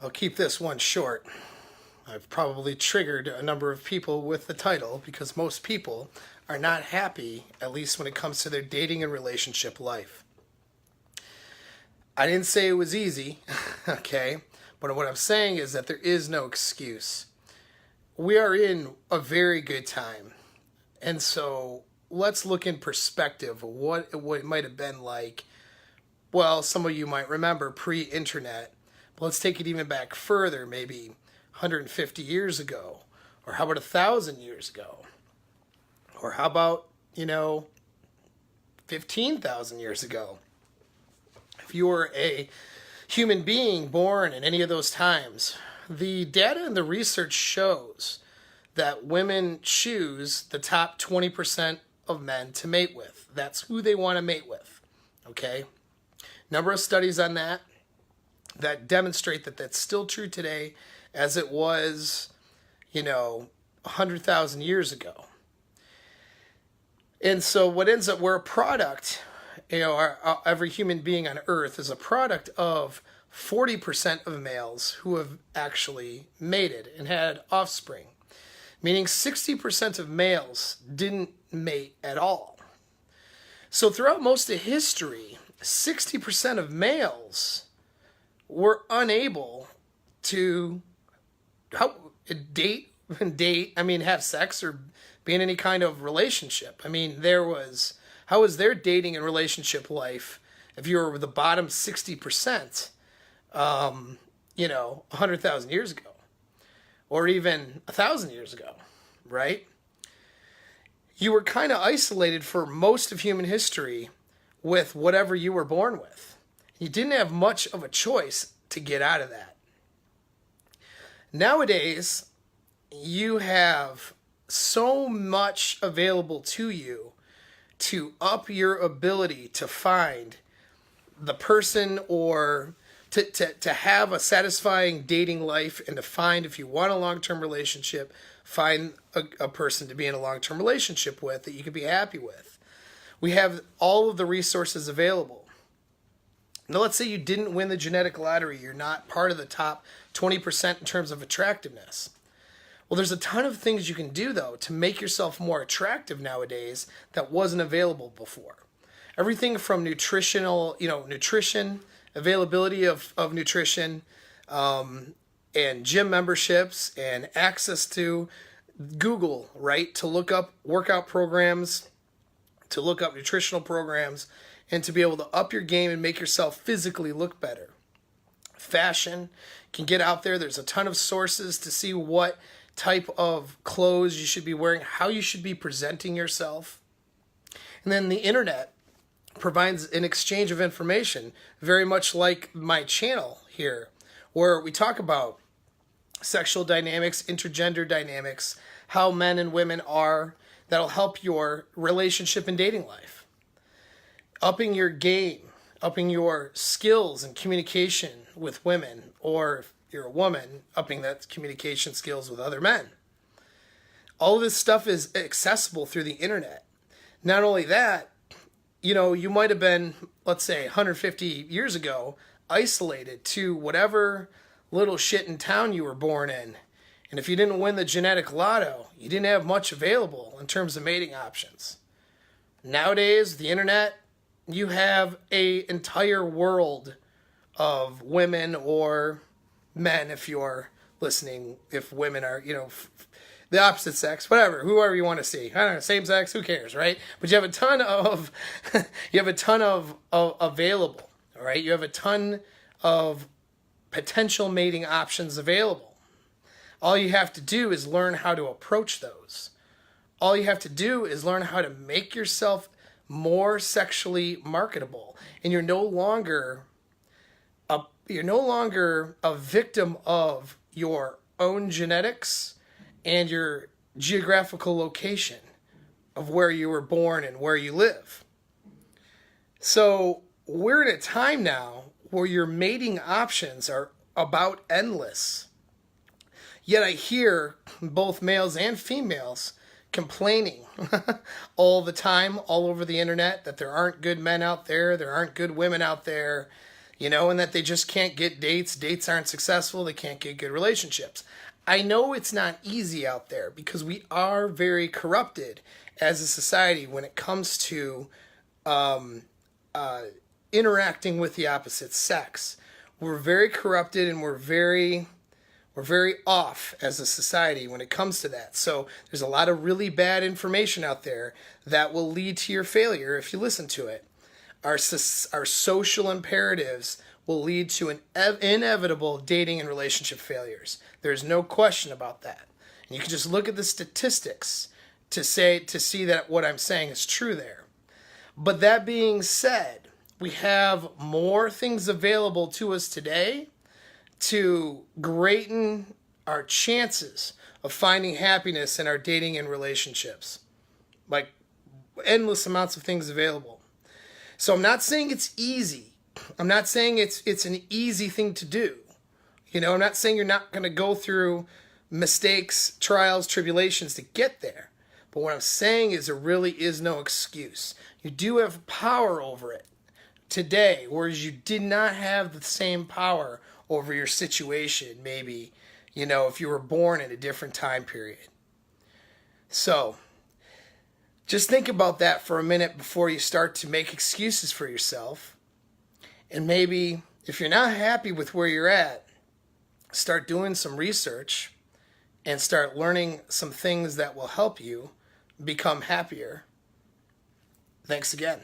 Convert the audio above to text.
I'll keep this one short. I've probably triggered a number of people with the title because most people are not happy, at least when it comes to their dating and relationship life. I didn't say it was easy, okay? But what I'm saying is that there is no excuse. We are in a very good time. And so let's look in perspective of what it might have been like. Well, some of you might remember pre-internet. But let's take it even back further, maybe 150 years ago. Or how about 1,000 years ago? Or how about, 15,000 years ago? If you were a human being born in any of those times, the data and the research shows that women choose the top 20% of men to mate with. That's who they want to mate with. Okay? Number of studies on that demonstrate that that's still true today as it was, 100,000 years ago. And so what ends up, we're a product, every human being on earth is a product of 40% of males who have actually mated and had offspring, meaning 60% of males didn't mate at all. So throughout most of history, 60% of males were unable to date, have sex or be in any kind of relationship. How was their dating and relationship life if you were the bottom 60%, 100,000 years ago, or even 1,000 years ago, right? You were kind of isolated for most of human history with whatever you were born with. You didn't have much of a choice to get out of that. Nowadays, you have so much available to you to up your ability to find the person or to have a satisfying dating life and to find, if you want a long-term relationship, find a person to be in a long-term relationship with that you can be happy with. We have all of the resources available. Now, let's say you didn't win the genetic lottery. You're not part of the top 20% in terms of attractiveness. Well, there's a ton of things you can do, though, to make yourself more attractive nowadays that wasn't available before. Everything from nutrition, availability of nutrition, and gym memberships, and access to Google, right, to look up workout programs, to look up nutritional programs, and to be able to up your game and make yourself physically look better. Fashion can get out there. There's a ton of sources to see what type of clothes you should be wearing, how you should be presenting yourself. And then the internet provides an exchange of information, very much like my channel here, where we talk about sexual dynamics, intergender dynamics, how men and women are. That'll help your relationship and dating life. Upping your game, upping your skills and communication with women, or if you're a woman, upping that communication skills with other men. All of this stuff is accessible through the internet. Not only that, you might have been, let's say, 150 years ago, isolated to whatever little shit in town you were born in. And if you didn't win the genetic lotto, you didn't have much available in terms of mating options. Nowadays, the internet, you have an entire world of women or men, if you're listening, if women are, the opposite sex, whoever you want to see. I don't know, same sex, who cares, right? But you have a ton of, available, all right? You have a ton of potential mating options available. All you have to do is learn how to approach those. All you have to do is learn how to make yourself more sexually marketable, and you're no longer a victim of your own genetics and your geographical location of where you were born and where you live. So we're in a time now where your mating options are about endless. Yet I hear both males and females complaining all the time, all over the internet, that there aren't good men out there, there aren't good women out there, and that they just can't get dates. Dates aren't successful. They can't get good relationships. I know it's not easy out there because we are very corrupted as a society when it comes to interacting with the opposite sex. We're very corrupted and we're very off as a society when it comes to that. So there's a lot of really bad information out there that will lead to your failure if you listen to it. Our social imperatives will lead to inevitable dating and relationship failures. There's no question about that. And you can just look at the statistics to see that what I'm saying is true there. But that being said, we have more things available to us today to greaten our chances of finding happiness in our dating and relationships. Like endless amounts of things available. So I'm not saying it's easy. I'm not saying it's an easy thing to do. I'm not saying you're not going to go through mistakes, trials, tribulations to get there. But what I'm saying is there really is no excuse. You do have power over it today, whereas you did not have the same power over your situation, maybe, if you were born in a different time period. So, just think about that for a minute before you start to make excuses for yourself. And maybe, if you're not happy with where you're at, start doing some research and start learning some things that will help you become happier. Thanks again.